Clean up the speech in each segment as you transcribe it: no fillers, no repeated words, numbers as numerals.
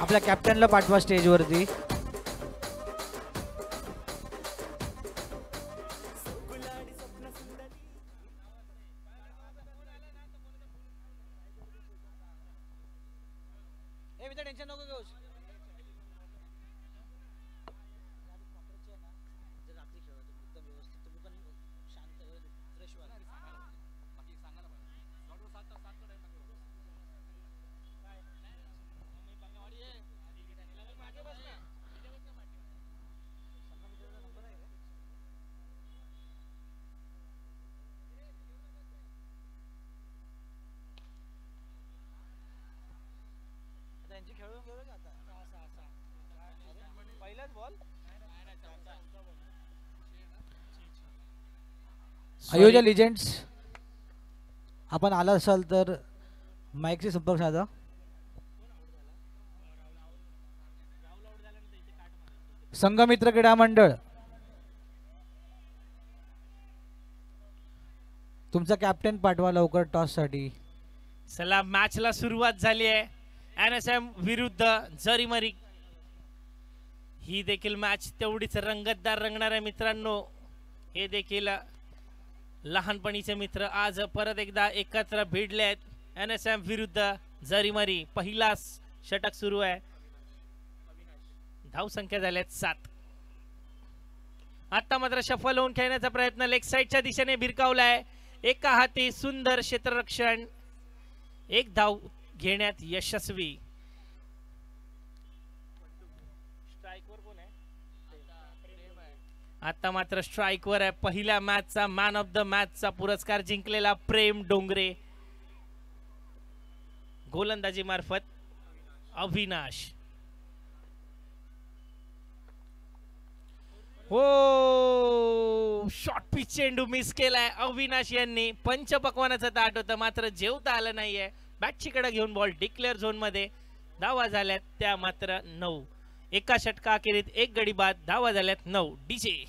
आपल्या कॅप्टनला पाठवा स्टेजवरती. टेन्शन नको घेऊस. त्यांची खेळून गेलो का आता? पहिलाच बॉल. अयोध्या लिजेंड्स, आपण आला असाल तर माईकशी संपर्क साधा. संघमित्र क्रीडा मंडळ, तुमचा कॅप्टन पाठवा लवकर टॉस साठी. चला मॅचला सुरुवात झाली आहे. NSM विरुद्ध जरीमरी. ही देखील मॅच तेवढीच रंगतदार रंगणार आहे मित्रांनो. हे देखील लहानपणीचे मित्र आज परत एकदा एकत्र भिडले आहेत. NSM विरुद्ध जरीमरी. पहिला षटक सुरू आहे. धाव संख्या झाल्यात 7. आता मात्र शफल होऊन खेळण्याचा प्रयत्न लेग साइडच्या दिशेने भिरकावलाय. एका हाती सुंदर क्षेत्ररक्षण. एक धाव घेण्यात यशस्वी. आता मात्र स्ट्राइकवर आहे. पहिल्या मॅचचा मॅन ऑफ द मॅचचा पुरस्कार जिंकलेला प्रेम डोंगरे. गोलंदाजी मार्फत अविनाश. हो, शॉर्ट पिच चेंडू मिस केलाय अविनाश यांनी. पंचपक्वानाचं ताट होतं मात्र जेवता आलं नाहीये. बॅटची कडे घेऊन बॉल डिक्लेअर झोन मध्ये. धावा झाल्यात त्या मात्र 9. एका षटकाखेरीत एक गडी बाद. धावा झाल्यात 9. डीजे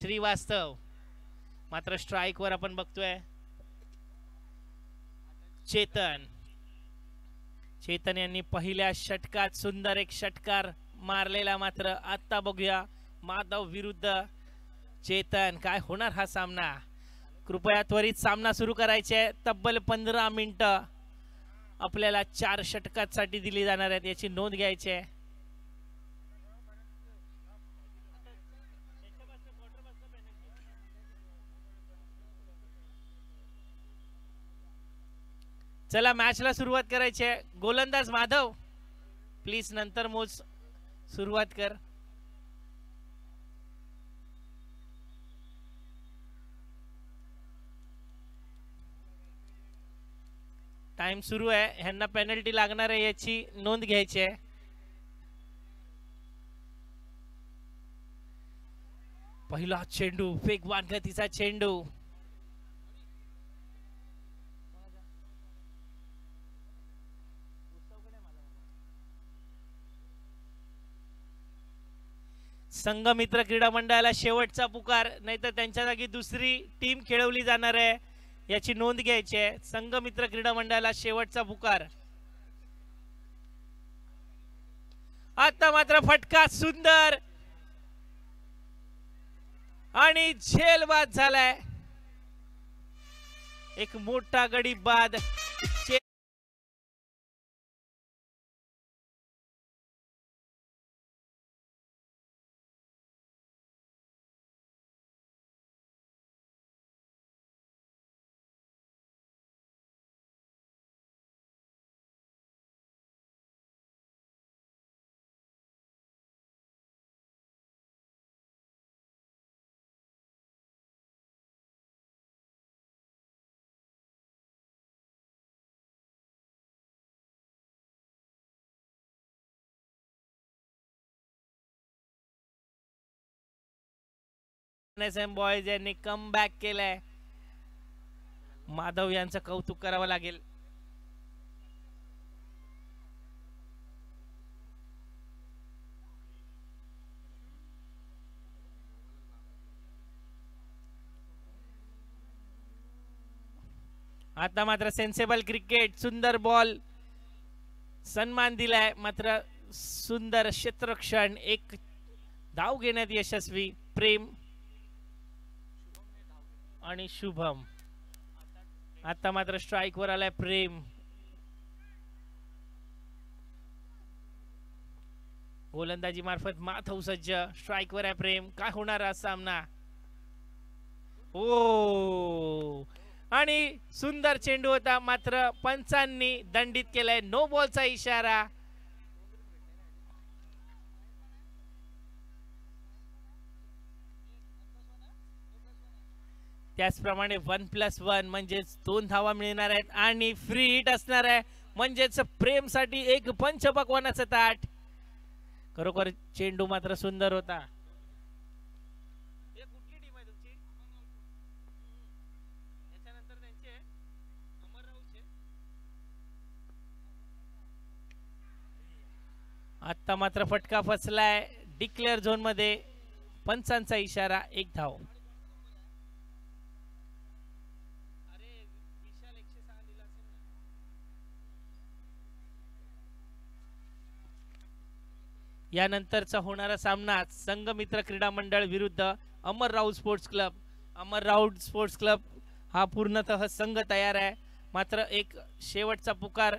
श्रीवास्तव मात्र स्ट्राइक वर आपण बघतोय. चेतन यांनी पहिल्या षटकात सुंदर एक षटकार मारलेला. मात्र आता बघूया माधव विरुद्ध चेतन. काय होणार हा सामना? कृपया त्वरित सामना सुरू करायचे. तब्बल 15 मिनिटं आपल्याला 4 षटकांसाठी दिली जाणार आहेत याची नोंद घ्यायची आहे. चला मॅचला सुरुवात करायची आहे. गोलंदाज माधव प्लीज नंतर मोज सुरुवात कर. टाइम सुरू आहे. ह्यांना पेनल्टी लागणार आहे याची नोंद घ्यायची आहे. पहिला चेंडू वेगवान गतीचा चेंडू. संघमित्र क्रीडा मंडळाला शेवटचा पुकार, नाहीतर त्यांच्या जागी दुसरी टीम खेळवली जाणार आहे याची नोंद घ्यायची आहे. संघमित्र क्रीडा मंडळाला शेवटचा पुकार. आता मात्र फटका सुंदर आणि झेल बाद झालाय. एक मोठा गडी बाद. NSM बॉयज यांनी कम बॅक केलाय. माधव यांचं कौतुक करावं लागेल. आता मात्र सेन्सेबल क्रिकेट, सुंदर बॉल, सन्मान दिलाय. मात्र सुंदर क्षेत्ररक्षण, एक धाव घेण्यात यशस्वी प्रेम आणि शुभम. आता मात्र स्ट्राइक वर आलाय प्रेम. गोलंदाजी मार्फत माधव सज्ज, स्ट्राइक वर आहे प्रेम. काय होणार हा सामना? ओ, आणि सुंदर चेंडू होता, मात्र पंचांनी दंडित केलाय. नो बॉलचा इशारा. त्याचप्रमाणे 1+1 म्हणजेच 2 धावा मिळणार आहेत आणि फ्री हिट असणार आहे. म्हणजेच प्रेमसाठी एक पंचपक्वानाचं ताट. खरोखर चेंडू मात्र सुंदर होता. आता मात्र फटका फसलाय. डिक्लेअर झोन मध्ये पंचांचा इशारा, एक धाव. यानंतरचा होणारा सामना संघमित्र क्रीडा मंडळ विरुद्ध अमर राऊत स्पोर्ट्स क्लब. अमर राऊत स्पोर्ट्स क्लब हा पूर्णतः संघ तयार आहे. मात्र एक शेवटचा पुकार.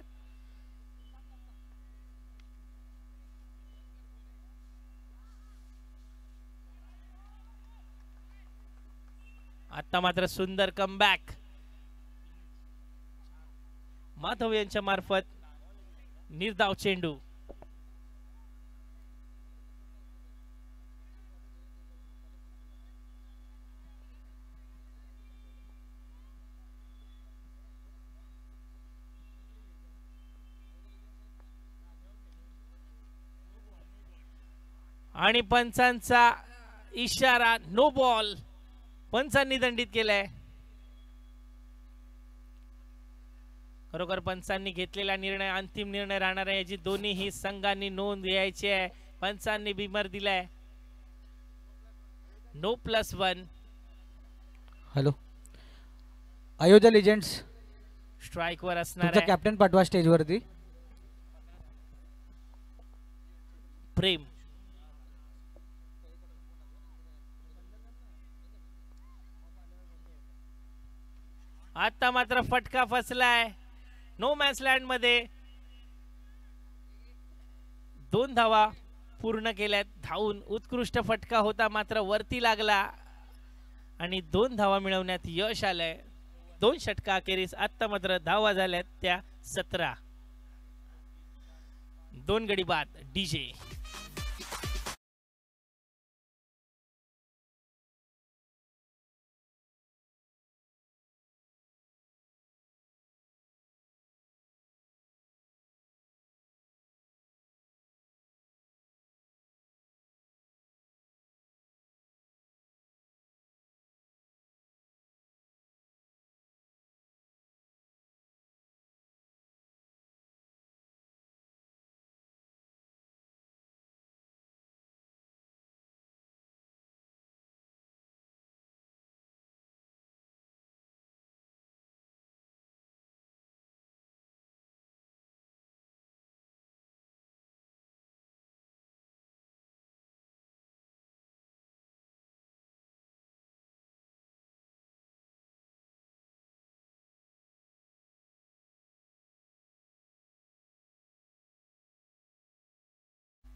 आता मात्र सुंदर कमबॅक माधव यांच्या मार्फत. निर्धाव चेंडू. आणि पंचांचा इशारा, नो बॉल. पंचांनी दंडित केलाय. खरोखर पंचांनी घेतलेला निर्णय अंतिम निर्णय राहणार आहे, याची दोन्ही संघांनी नोंद घ्यायची आहे. पंचांनी बिमर दिलाय. No+1. Hello, Ayodhya legends strike वर असणार तुमचा आहे कॅप्टन पाठवा स्टेज वरती. प्रेम. आता मात्र फटका फसलाय. नो मॅच लँड मध्ये 2 धावा पूर्ण केल्यात. धावून उत्कृष्ट फटका होता, मात्र वरती लागला आणि 2 धावा मिळवण्यात यश आलंय. 2 षटका अखेरीस आता मात्र धावा झाल्यात त्या 17. 2 गडी बाद. डीजे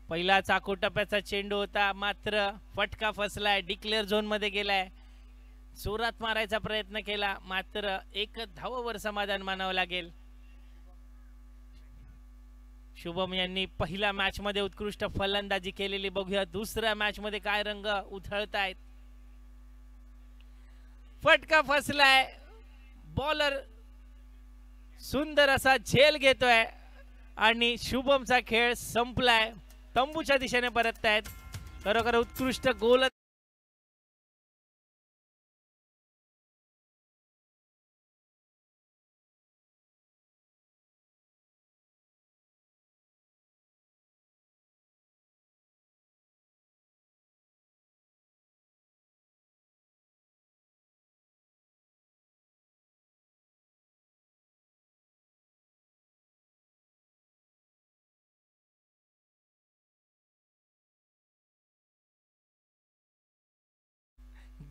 पहिला चाकू टप्प्याचा चेंडू होता, मात्र फटका फसलाय. डिक्लेअर झोन मध्ये गेलाय. जोरात मारायचा प्रयत्न केला, मात्र एक धावावर समाधान मानावं लागेल. शुभम यांनी पहिल्या मॅच मध्ये उत्कृष्ट फलंदाजी केलेली. बघूया दुसऱ्या मॅच मध्ये काय रंग उधळतायत. फटका फसलाय. बॉलर सुंदर असा झेल घेतोय आणि शुभमचा खेळ संपलाय. तंबूच्या दिशेने परततायत. खरोखर उत्कृष्ट गोल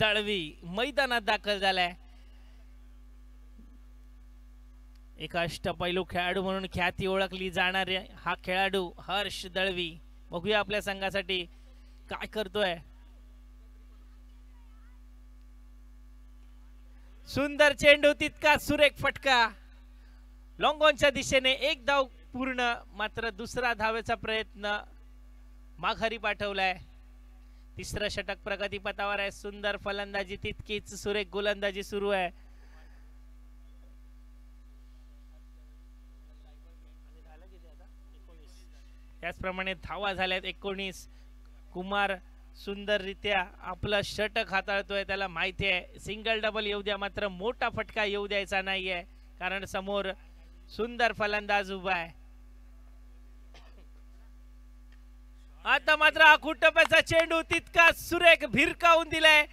दळवी मैदानात दाखल झालाय. एक अष्टपैलू खेळाडू म्हणून ख्याती ओळखली जाणारे हा खेळाडू हर्ष दळवी. बघूया आपल्या संघासाठी काय करतोय. सुंदर चेंडू, तितका सुरेख फटका. लॉंगॉनच्या दिशेने एक धाव पूर्ण, मात्र दुसरा धावेचा प्रयत्न माघारी पाठवलाय. तिसरं षटक प्रगतीपथावर आहे. सुंदर फलंदाजी, तितकीच सुरेख गोलंदाजी सुरू आहे. त्याचप्रमाणे धावा झाल्यात 19. कुमार सुंदररित्या आपलं षटक हाताळतोय. त्याला माहिती आहे सिंगल डबल येऊ द्या, मात्र मोठा फटका येऊ द्यायचा नाहीये, कारण समोर सुंदर फलंदाज उभा आहे. आता मात्र आखूड टप्प्याचा चेंडू तितका सुरेख भिरकावून दिलाय,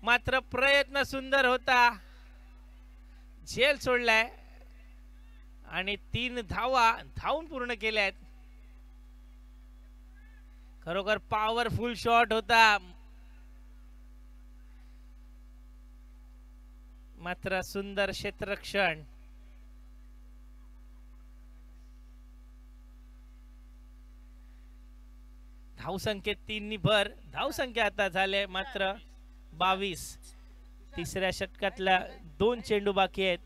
मात्र प्रयत्न सुंदर होता. झेल सोडलाय आणि 3 धावा धावून पूर्ण केल्यात. खरोखर पॉवरफुल शॉट होता, मात्र सुंदर क्षेत्ररक्षण. धावसंख्येत 3 भर. धावसंख्या आता झाले मात्र 22. तिसऱ्या षटकातल्या 2 चेंडू बाकी आहेत.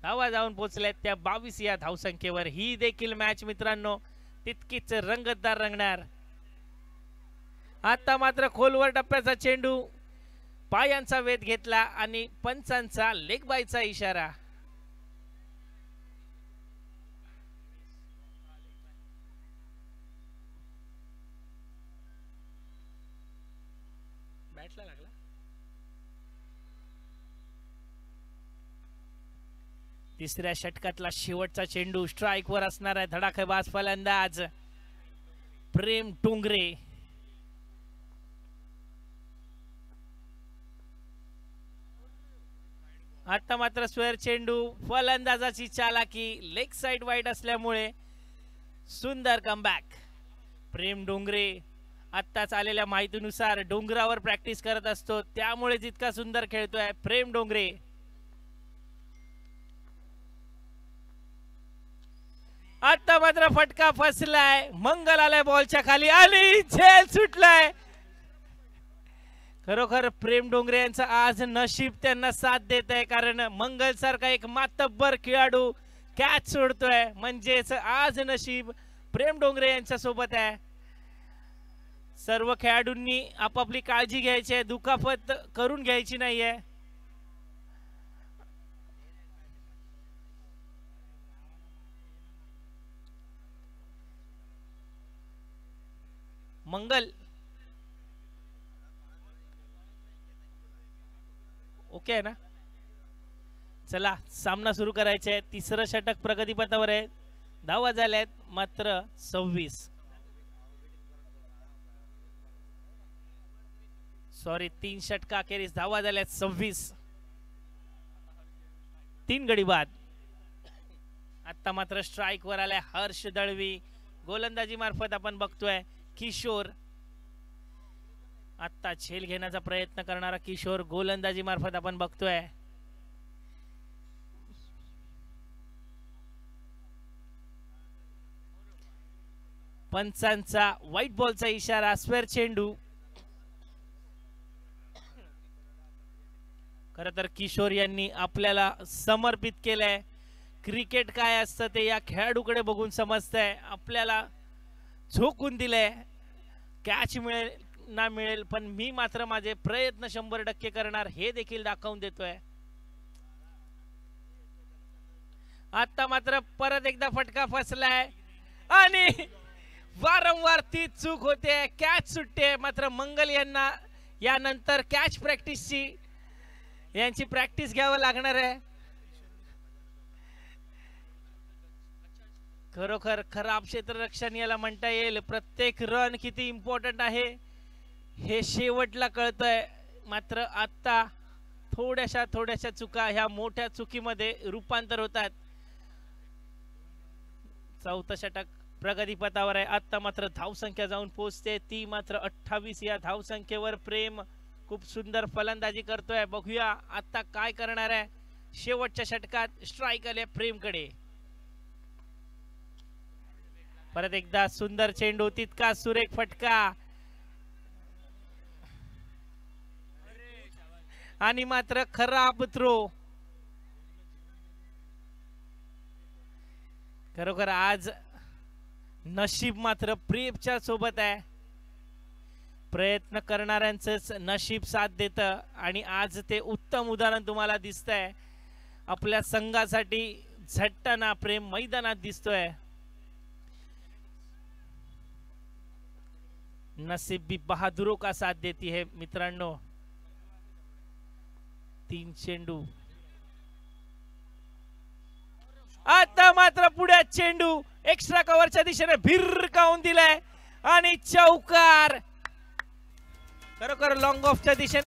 धावा जाऊन पोहोचल्यात त्या 22 या धावसंख्येवर. ही देखील मॅच मित्रांनो तितकीच रंगतदार रंगणार. आता मात्र खोलवर टप्प्याचा चेंडू पायांचा वेध घेतला आणि पंचांचा लेग बायचा इशारा. बॅटला लागला. तिसऱ्या षटकातला शेवटचा चेंडू स्ट्राइक वर असणार आहे. धडाकेबाज फलंदाज प्रेम डोंगरे. आता मात्र स्क्वेअर चेंडू, फलंदाजाची चालाकी, लेग साइड वाईड असल्यामुळे सुंदर कमबॅक. प्रेम डोंगरे आत्ताच आलेल्या माहितीनुसार डोंगरावर प्रॅक्टिस करत असतो, त्यामुळे जितका सुंदर खेळतोय प्रेम डोंगरे. आता मात्र फटका फसलाय. मंगल आलाय बॉलच्या खाली आणि झेल सुटलाय. खरोखर प्रेम डोंगरे यांचं आज नशीब त्यांना साथ देत आहे, कारण मंगल सारखा एक मातब्बर खेळाडू कॅच सोडतोय, म्हणजेच आज नशीब प्रेम डोंगरे यांच्या सोबत आहे. सर्व खेळाडूंनी आपापली काळजी घ्यायची आहे, दुखापत करून घ्यायची नाहीये. मंगल ओके आहे ना. चला सामना सुरू करायचा आहे. तिसरं षटक प्रगतीपथावर आहे. धावा झाल्यात मात्र 26. सॉरी 3 षटका अखेरीस धावा झाल्यात 26. 3 गडी बाद. आता मात्र स्ट्राइक वर आलाय हर्ष दळवी. गोलंदाजी मार्फत आपण बघतोय किशोर. आता झेल घेण्याचा प्रयत्न करणारा किशोर गोलंदाजी मार्फत आपण बघतोय. पंचांचा व्हाईट बॉलचा इशारा. स्क्वेअर चेंडू. खर तर किशोर यांनी आपल्याला समर्पित केलंय. क्रिकेट काय असतं ते या खेळाडूकडे बघून समजतंय. आपल्याला झोकून दिलंय. कॅच मिळेल ना मिळेल, पण मी मात्र माझे प्रयत्न 100% करणार हे देखील दाखवून देतोय. आता मात्र परत एकदा फटका फसलाय आणि वारंवार ती चूक होते, कॅच सुटते. मात्र मंगल यांना यानंतर कॅच प्रॅक्टिसची यांची प्रॅक्टिस घ्यावं लागणार आहे. खरोखर खराब क्षेत्ररक्षण याला म्हणता येईल. प्रत्येक रन किती इम्पॉर्टंट आहे हे शेवटला कळतंय, मात्र आता थोड्याशा चुका ह्या मोठ्या चुकीमध्ये रूपांतर होतात. चौथं षटक प्रगतीपथावर आहे. आता मात्र धावसंख्या जाऊन पोहोचते ती मात्र 28. या धावसंख्येवर प्रेम खूप सुंदर फलंदाजी करतोय. बघूया आता काय करणार आहे. शेवटच्या षटकात स्ट्राइक आले प्रेमकडे. परत एकदा सुंदर चेंडू, तितका सुरेख फटका आणि मात्र खराब थ्रो. खरोखर आज नशीब मात्र प्रेमच्या सोबत आहे. प्रयत्न करणाऱ्यांचंच नशीब साथ देतं आणि आज ते उत्तम उदाहरण तुम्हाला दिसतंय. आपल्या संघासाठी झटताना प्रेम मैदानात दिसतोय. नसीब भी बहादुरों का साथ देती है मित्रांनो. 3 चेंडू, आता मात्र पुढे चेंडू एक्स्ट्रा कव्हरच्या दिशेने भिरकावून दिलाय आणि चौकार. खरोखर लॉंग ऑफच्या दिशेने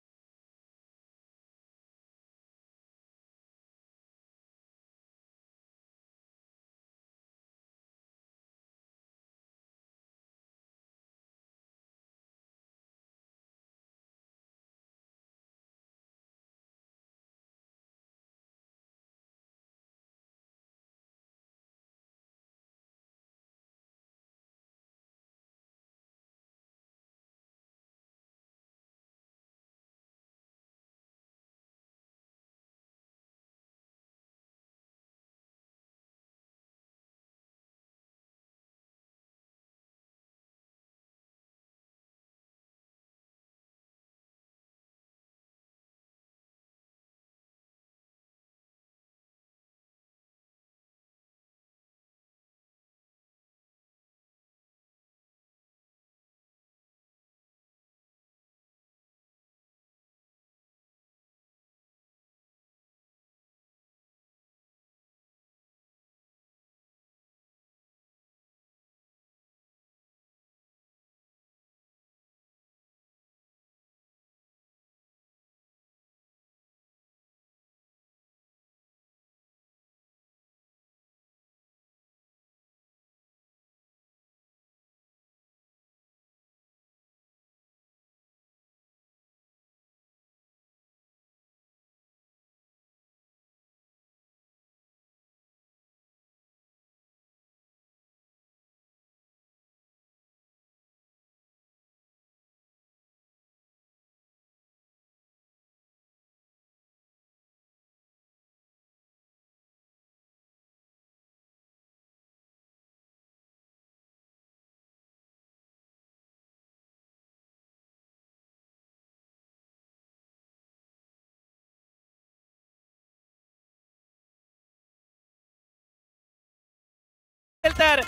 तर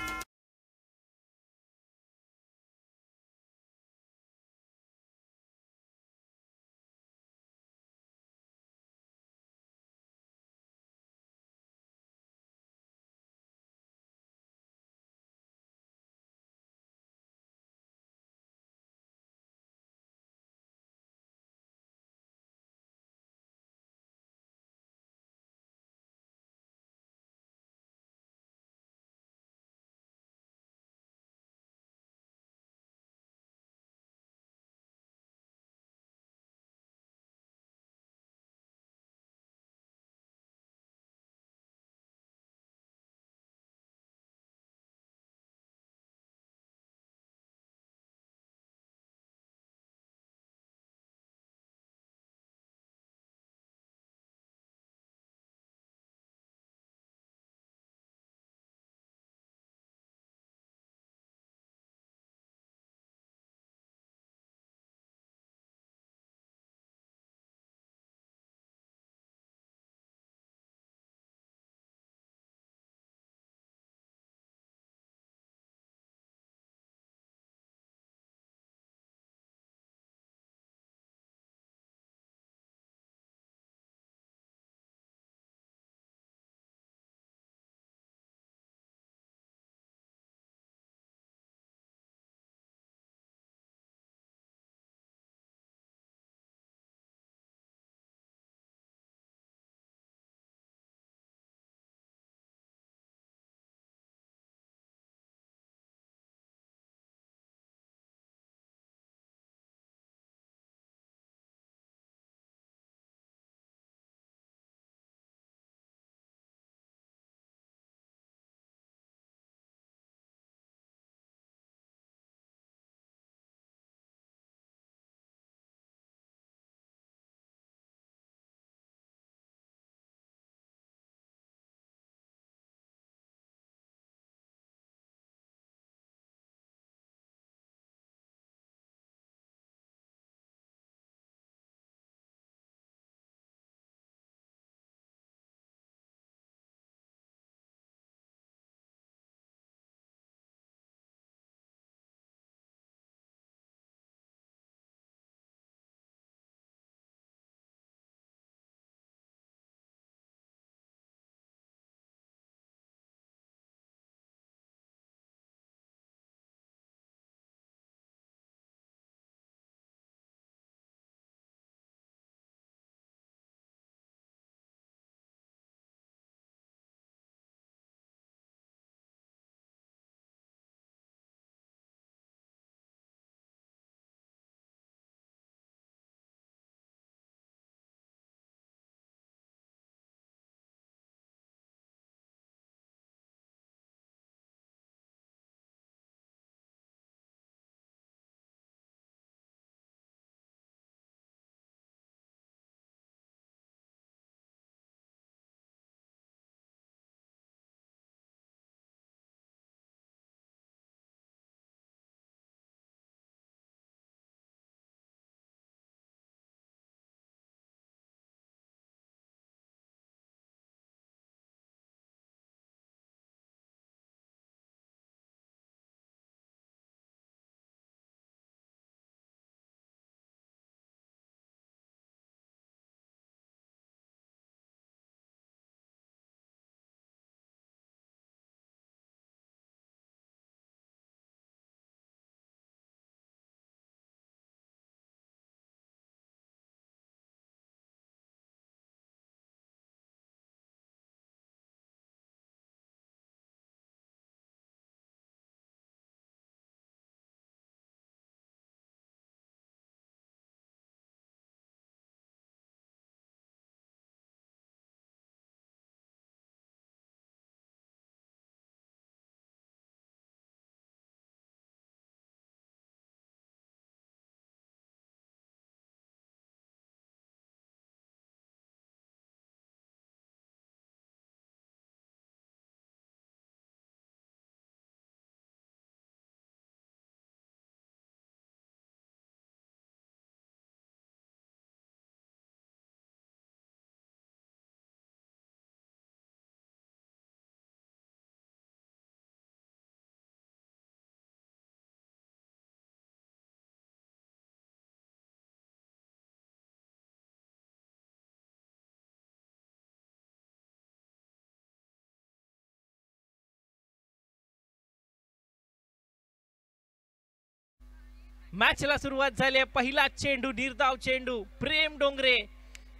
मॅचला सुरुवात झाली आहे. पहिला चेंडू, निर्धाव चेंडू, प्रेम डोंगरे.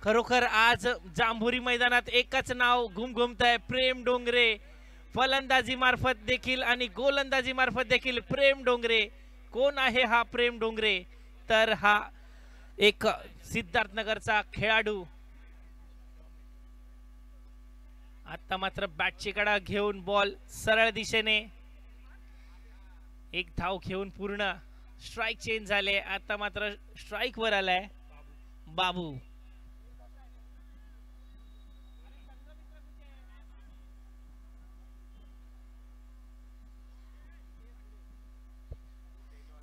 खरोखर आज जांभुरी मैदानात एकच नाव घुमघुमत आहे, प्रेम डोंगरे. फलंदाजी मार्फत देखील आणि गोलंदाजी मार्फत देखील प्रेम डोंगरे. कोण आहे हा प्रेम डोंगरे? तर हा एक सिद्धार्थनगरचा खेळाडू. आता मात्र बॅटची कडा घेऊन बॉल सरळ दिशेने, एक धाव घेऊन पूर्ण. स्ट्राइक चेंज झाले. आता मात्र स्ट्राइक वर आलाय बाबू.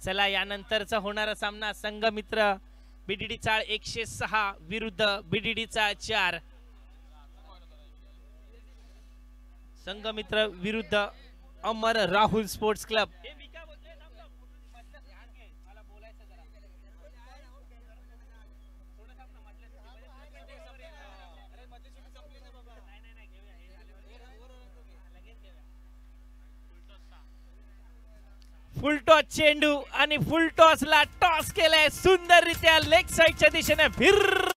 चला, यानंतरचा होणारा सामना संघमित्र बीडीडी चाळ 106 विरुद्ध बीडीडी चाळ 4. संघमित्र विरुद्ध Amar Rahul sports club. Full toss चेंडू आणि फुल टॉसला टॉस केलाय सुंदररित्या लेग साइडच्या दिशेने. फिर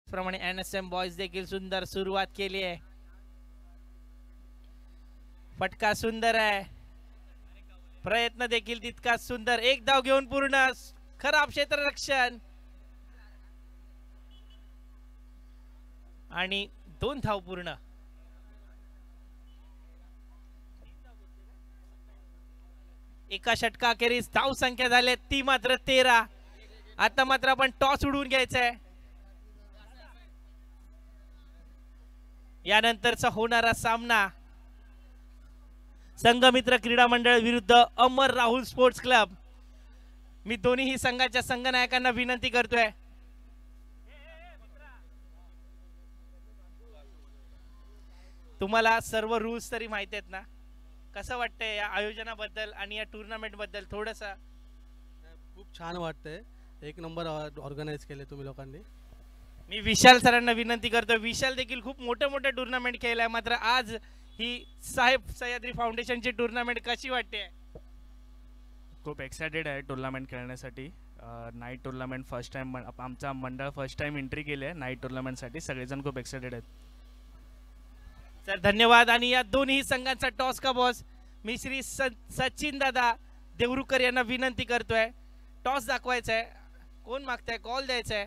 प्रमाणे एनएसएम बॉयज देखील सुंदर सुरुवात केली आहे. फटका सुंदर आहे, प्रयत्न देखील तितकाच सुंदर. एक धाव घेऊन पूर्ण. खराब क्षेत्ररक्षण आणि 2 धाव पूर्ण. एका षटकाखेरीज धाव संख्या झाली ती मात्र 13. आता मात्र आपण टॉस उडवून घ्यायचा आहे. यानंतरचा होणारा सामना संघमित्र क्रीडा मंडळ विरुद्ध अमर राहुल स्पोर्ट्स क्लब. मी दोन्ही संघाच्या संघनायकांना विनंती करतोय, तुम्हाला सर्व रूल्स तरी माहिती आहेत ना? कसं वाटतंय या आयोजनाबद्दल आणि या टुर्नामेंट बद्दल? थोडंसं. खूप छान वाटतंय, एक नंबर ऑर्गनाइज केले तुम्ही लोकांनी. मी विशाल सरांना विनंती करतो, विशाल देखील खूप मोठे टुर्नामेंट खेळलाय, मात्र आज ही साहेब सह्याद्री फाउंडेशनची टुर्नामेंट कशी वाटते? खूप एक्सायटेड आहे टुर्नामेंट खेळण्यासाठी. नाईट टुर्नामेंट फर्स्ट टाईम आमचा मंडळ फर्स्ट टाईम एंट्री केली आहे नाईट टुर्नामेंटसाठी. सगळेजण खूप एक्सायटेड आहेत. सर धन्यवाद. आणि या दोन्ही संघांचा टॉस का बॉस मी श्री सचिन दादा देवरुकर यांना विनंती करतोय. टॉस दाखवायचा आहे. कोण मागताय? कॉल द्यायचा आहे.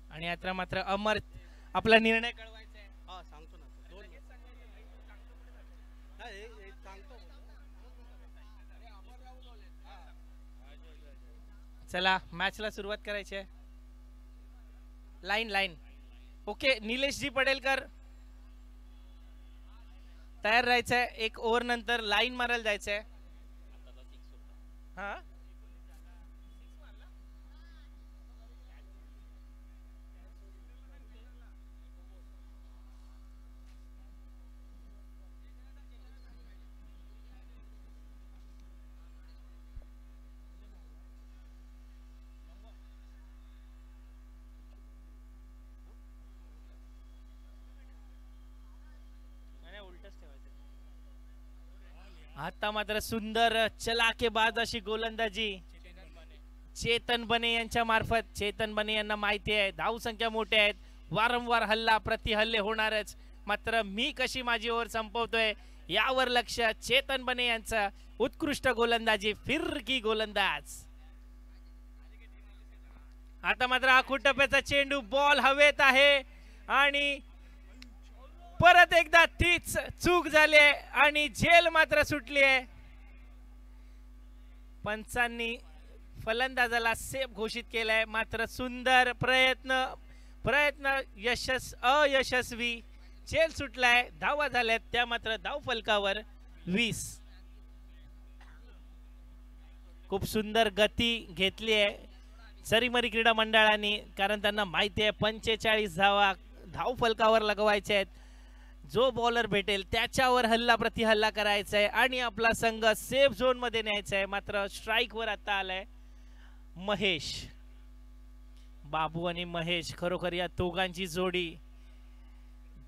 आणि आता मात्र अमर आपला निर्णय कळवायचा आहे. हा सांगतो ना. दोन हा, एक सांगतो. चला मॅचला सुरुवात करायची आहे. Line line okay. Nilesh G Padelkar तयार राहायचंय. एक ओव्हर नंतर लाईन मारायला जायचंय. हा आता मात्र सुंदर चलाकेबाज अशी गोलंदाजी चेतन बने यांच्या मार्फत. चेतन बने यांना माहिती आहे धाव संख्या मोठ्या आहेत. वारंवार हल्ला प्रति हल्ले होणारच. मात्र मी कशी माझी ओव्हर संपवतोय यावर लक्ष. चेतन बने यांचा उत्कृष्ट गोलंदाजी. फिरकी गोलंदाज. आता मात्र आखूड टप्प्याचा चेंडू बॉल हवेत आहे आणि परत एकदा तीच चूक झाली आहे आणि झेल मात्र सुटली आहे. पंचांनी फलंदाजाला सेफ घोषित केलाय. मात्र सुंदर प्रयत्न अयशस्वी. झेल सुटलाय. धावा झाल्यात त्या मात्र धाव फलकावर 20. खूप सुंदर गती घेतली आहे सरीमरी क्रीडा मंडळाने. कारण त्यांना माहिती आहे 45 धावा धाव फलकावर लगवायचे आहेत. जो बॉलर भेटेल त्याच्यावर हल्ला प्रति हल्ला करायचा आहे आणि आपला संघ सेफ झोन मध्ये न्यायचा आहे. मात्र स्ट्राइक वर आता आलाय महेश. बाबू आणि महेश खरोखर या दोघांची जोडी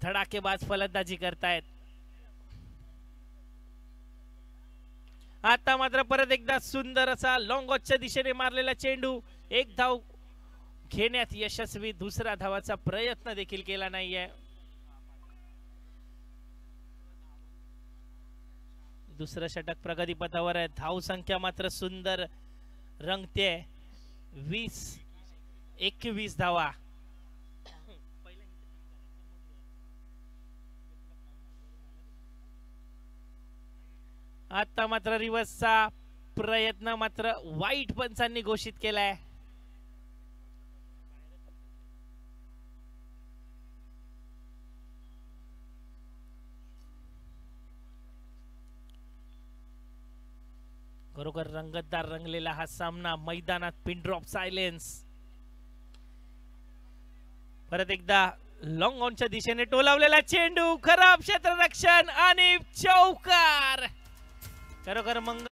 धडाकेबाज फलंदाजी करतायत. आता मात्र परत एकदा सुंदर असा लॉंग ऑचच्या दिशेने मारलेला चेंडू. एक धाव घेण्यात यशस्वी. दुसरा धावाचा प्रयत्न देखील केला नाहीये. दुसरं षटक प्रगतीपथावर आहे. धाव संख्या मात्र सुंदर रंगते. 20-21 धावा. आता मात्र रिव्हर्सचा प्रयत्न मात्र वाईट पंचांनी घोषित केलाय. खरोखर रंगतदार रंगलेला हा सामना. मैदानात पिन ड्रॉप सायलेन्स. परत एकदा लॉंग ऑनच्या दिशेने टोलावलेला चेंडू. खराब क्षेत्ररक्षण आणि चौकार. खरोखर मंग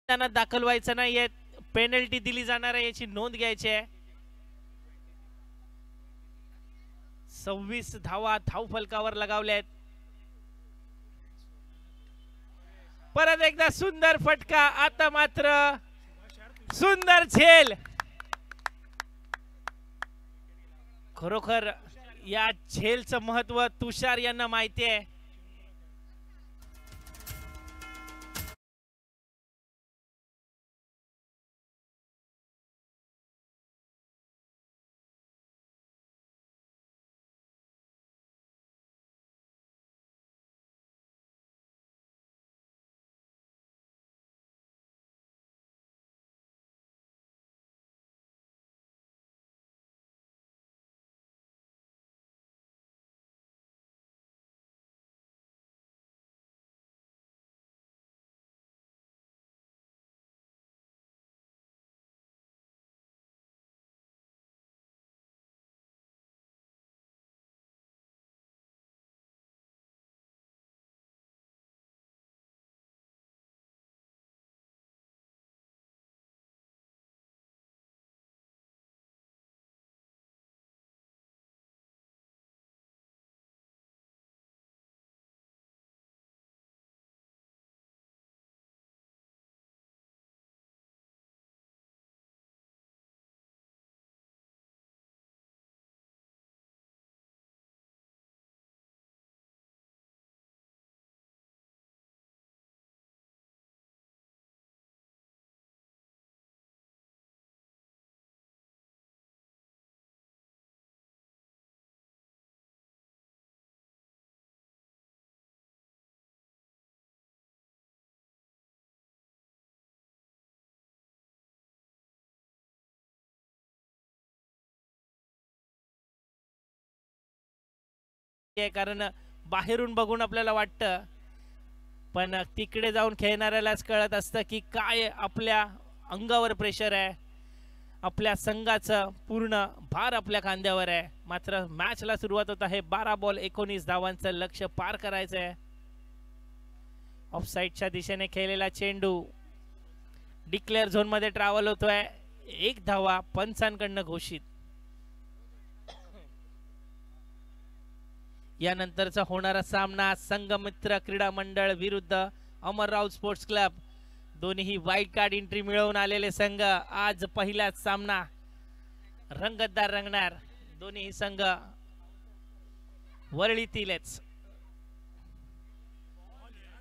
त्यांना दाखल व्हायचं नाहीये. पेनल्टी दिली जाणार आहे याची नोंद घ्यायची आहे. 26 धावा धाव फलकावर लगावल्यात. परत एकदा सुंदर फटका. आता मात्र सुंदर झेल. खरोखर या झेलचं महत्व तुषार यांना माहिती आहे. आहे, कारण बाहेरून बघून आपल्याला वाटतं, पण तिकडे जाऊन खेळणाऱ्यालाच कळत असतं की काय आपल्या अंगावर प्रेशर आहे, आपल्या संघाचं पूर्ण भार आपल्या खांद्यावर आहे. मात्र मॅचला सुरुवात होत आहे. 12 बॉल 19 धावांचं लक्ष्य पार करायचं आहे. ऑफसाईडच्या दिशेने खेळलेला चेंडू डिक्लेअर झोन मध्ये ट्रॅव्हल होतोय. 1 धावा पंचांकडनं घोषित. यानंतरचा होणारा सामना संघमित्र क्रीडा मंडळ विरुद्ध अमरराव स्पोर्ट्स क्लब. दोन्ही वाईल्ड कार्ड एंट्री मिळवून आलेले संघ आज पहिलाच सामना रंगतदार रंगणार. दोन्ही संघ वरळीतीलच.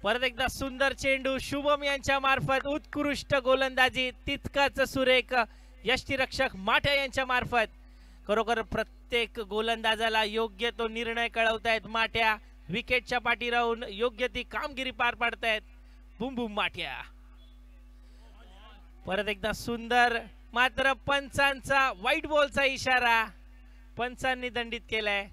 परत एकदा सुंदर चेंडू शुभम यांच्या मार्फत, उत्कृष्ट गोलंदाजी तितकाच सुरेख यष्टीरक्षक माठ्या यांच्या मार्फत. खरोखर प्रत्येक गोलंदाजाला योग्य तो निर्णय कळवतायत माठ्या. विकेटच्या पाठी राहून योग्य ती कामगिरी पार पाडतायत बुम बुम माठ्या. परत एकदा सुंदर, मात्र पंचांचा व्हाईट बॉलचा इशारा पंचांनी दंडित केलाय.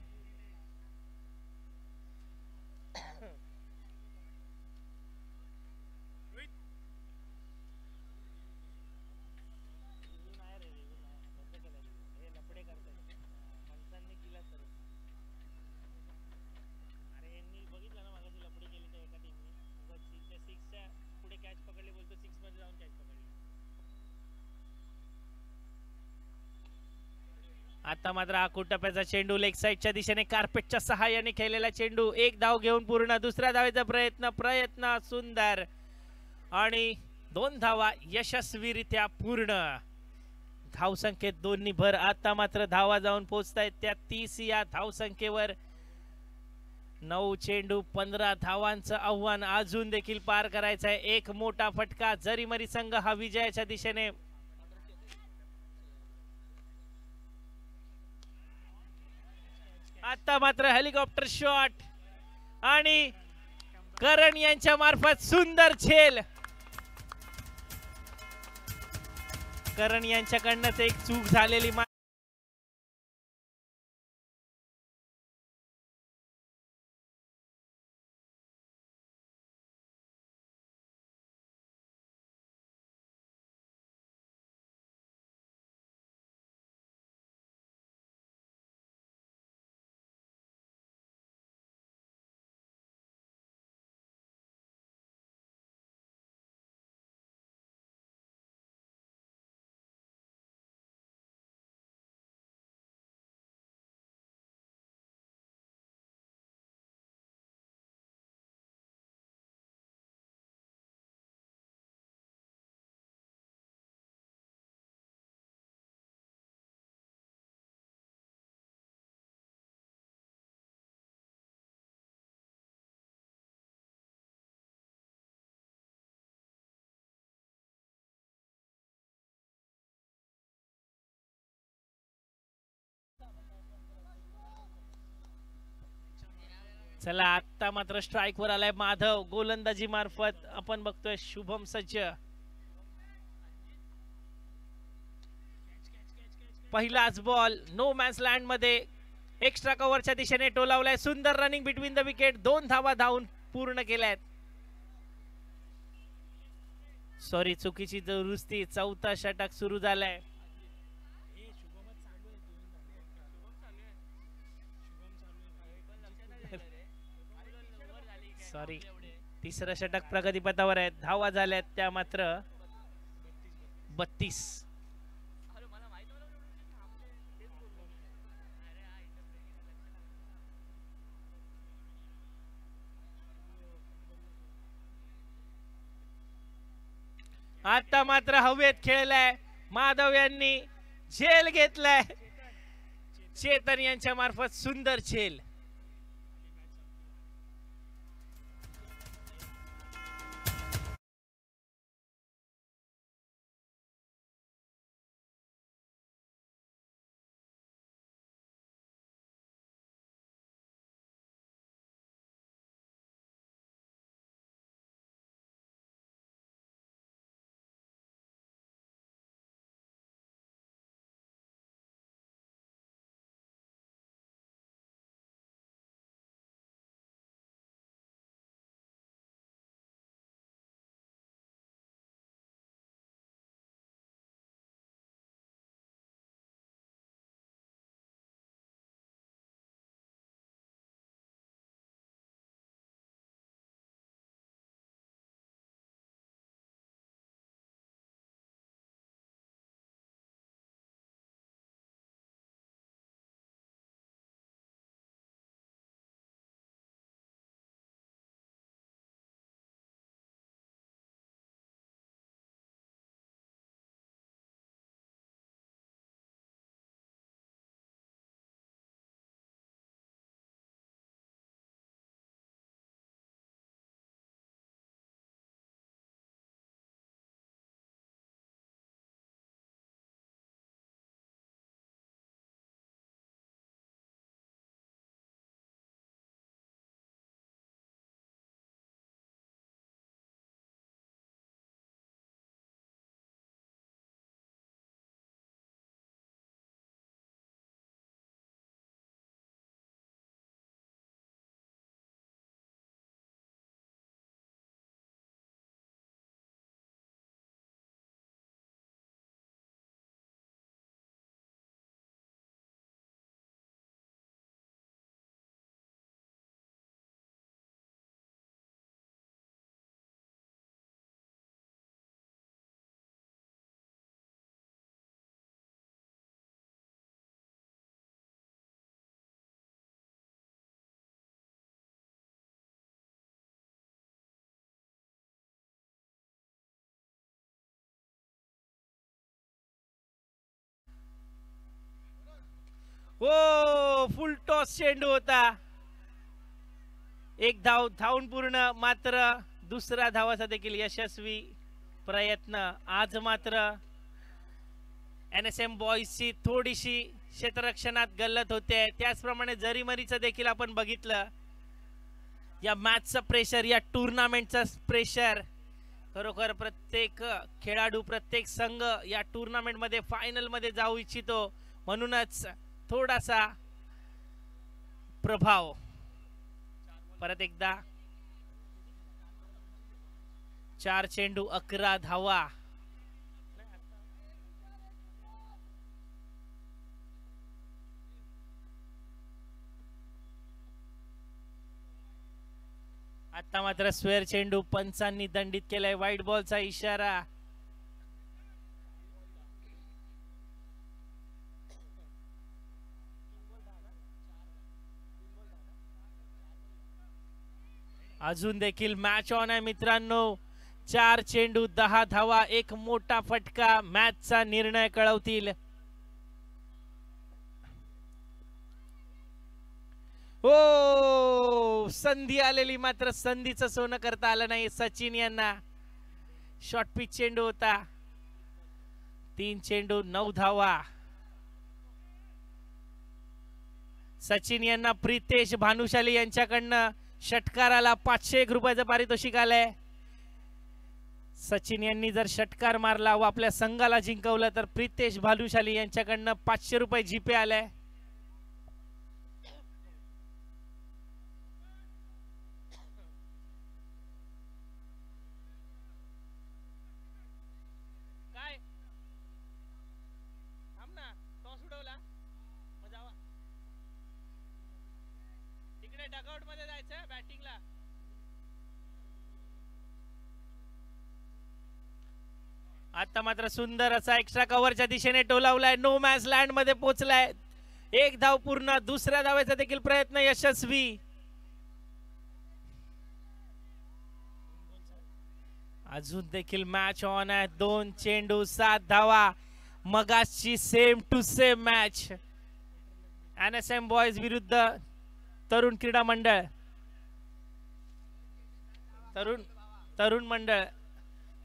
आता मात्र आकुटप्याचा चेंडू लेग साइडच्या दिशेने कार्पेटच्या सहाय्याने खेळलेला चेंडू. 1 धाव घेऊन पूर्ण. दुसऱ्या धावेचा प्रयत्न सुंदर आणि 2 धावा यशस्वीरित्या पूर्ण. धावसंख्येत 2 भर. आता मात्र धावा जाऊन पोहोचतायत त्या 30 या धावसंख्येवर. 9 चेंडू 15 धावांचं आव्हान अजून देखील पार करायचं आहे. एक मोठा फटका. जरीमरी संघ हा विजयाच्या दिशेने. आता मात्र हेलिकॉप्टर शॉट आणि करण यांच्या मार्फत सुंदर झेल. करण यांच्याकडनंच एक चूक झालेली. चला आता मात्र स्ट्राइक वर आलाय माधव. गोलंदाजी मार्फत आपण बघतोय शुभम सज्ज. पहिलाच बॉल नो मॅन्स लँड मध्ये एक्स्ट्रा कव्हरच्या दिशेने टोलावलाय. सुंदर रनिंग बिटवीन द विकेट. 2 धावा धावून पूर्ण केल्यात. सॉरी, चुकीची दुरुस्ती. 4था षटक सुरू झालाय. सॉरी, 3रं षटक प्रगतीपथावर आहे. धावा झाल्यात त्या मात्र 32. आता मात्र हवेत खेळलाय. माधव यांनी झेल घेतलाय. चेतन यांच्या मार्फत सुंदर झेल. हो, फुल टॉस चेंडू होता. एक धाव धावून पूर्ण, मात्र दुसरा धावाचा देखील यशस्वी प्रयत्न. आज मात्र NSM बॉईजची थोडीशी क्षेत्ररक्षणात गल्लत होते. त्याचप्रमाणे जरीमरीचं देखील आपण बघितलं. या मॅचचं प्रेशर, या टुर्नामेंटचं प्रेशर, खरोखर प्रत्येक खेळाडू, प्रत्येक संघ या टुर्नामेंटमध्ये फायनलमध्ये जाऊ इच्छितो. म्हणूनच थोडासा प्रभाव. परत एकदा 4 चेंडू 11 धावा. आता मात्र स्क्वेअर चेंडू पंचांनी दंडित केलाय. व्हाईट बॉलचा इशारा. अजून देखील मॅच ऑन आहे मित्रांनो. 4 चेंडू 10 धावा. एक मोठा फटका मॅचचा निर्णय कळवतील. हो, संधी आलेली, मात्र संधीचं सोनं करता आलं नाही सचिन यांना. शॉर्ट पिच चेंडू होता. 3 चेंडू 9 धावा. सचिन यांना प्रितेश भानुशाली यांच्याकडनं षटकाराला 501 रुपयाचं पारितोषिक आलंय. सचिन यांनी जर षटकार मारला व आपल्या संघाला जिंकवलं तर प्रितेश भानुशाली यांच्याकडनं 500 रुपये जीपे आलंय. डगआउट मध्ये जायचं बॅटिंगला. आता मात्र सुंदर असा एक्स्ट्रा कव्हरच्या दिशेने टोलावलाय. नो मॅच लँड मध्ये पोहोचलाय. 1 धाव पूर्ण. दुसऱ्या धावेचा देखील प्रयत्न यशस्वी. अजून देखील मॅच ऑन आहे. 2 चेंडू 7 धावा. मगाशी same to same match. NSM boys विरुद्ध तरुण क्रीडा मंडळ. तरुण मंडळ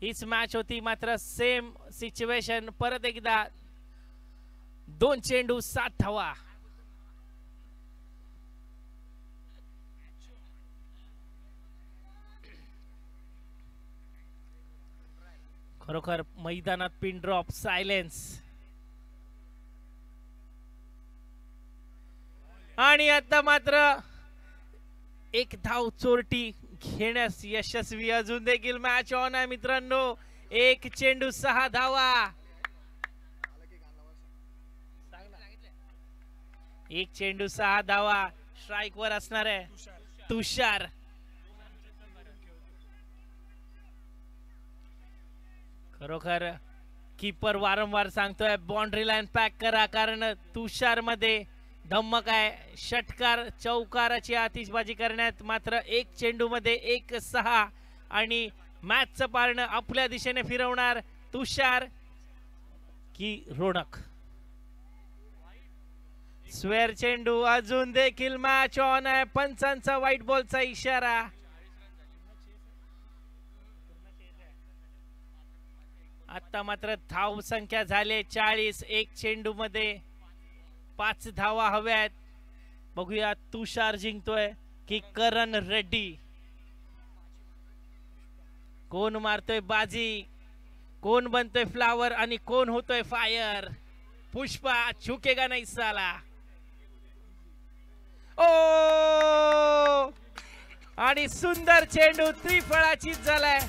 हीच मॅच होती, मात्र सेम सिच्युएशन. परत एकदा 2 चेंडू 7 धावा. खरोखर मैदानात पिन ड्रॉप, सायलेन्स. आणि आता मात्र 1 धाव चोरटी घेण्यास यशस्वी. अजून देखील मॅच ऑन आहे मित्रांनो. 1 चेंडू 6 धावा. 1 चेंडू 6 धावा. स्ट्राइक वर असणार आहे तुषार. खरोखर कीपर वारंवार सांगतोय बाउंड्री लाईन पॅक करा, कारण तुषार मध्ये धम्मक आहे. षटकार चौकाराची आतिषबाजी करण्यात मात्र 1 चेंडू मध्ये 1-6 आणि मॅचचं पारणं आपल्या दिशेने फिरवणार तुषार की रोनक. स्क्वेअर चेंडू. अजून देखील मॅच ऑन आहे. पंचांचा व्हाईट बॉलचा इशारा. आता मात्र धाव संख्या झाले 40. 1 चेंडू मध्ये 5 धावा हव्यात. बघूया तुषार जिंकतोय की करण रेड्डी. कोण मारतोय बाजी, कोण बनतोय फ्लावर आणि कोण होतोय फायर. पुष्पा झुकेगा नहीं साला. ओ, आणि सुंदर चेंडू त्रिफळाचीत झालाय.